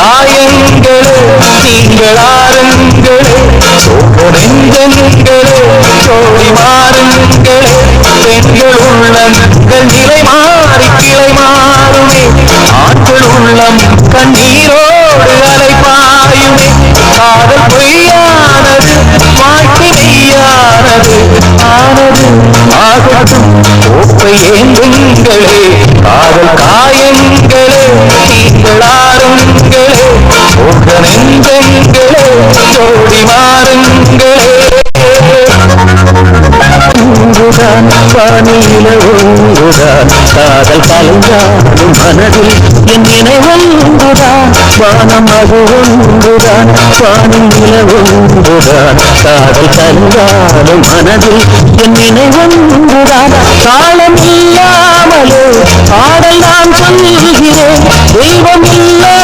காயங்களே நீங்கள் ஆறுங்களே நெஞ்சங்களே சோடி மாறுங்களே பெண்கள் உள்ளங்கள் நிலை மாறி கிளை மாறுமே ஆண்கள் உள்ளம் கண்ணீரோடு அலைப்பாயுமே காதல் பொய்யானது வாழ்க்கை மெய்யானது ஆனது ஆகட்டும் கோப்பை ஏந்துங்களே காதல் காயங்களே நீங்கள் ஆறுங்களே போக நெஞ்சங்களே ஜோடி மாறுங்களே ஒன்றுதான் வானில ஒன்றுதான் காதல் கலந்தாலும் மனதில் என் நினைவொன்றுதான் வானம் அது ஒன்றுதான் வானில ஒன்றுதான் காதல் கலந்தாலும் மனதில் என் நினைவொன்றுதான் காலம் இல்லாமலே பாடல் நான் சொல்கிறேன் தெய்வம் இல்லை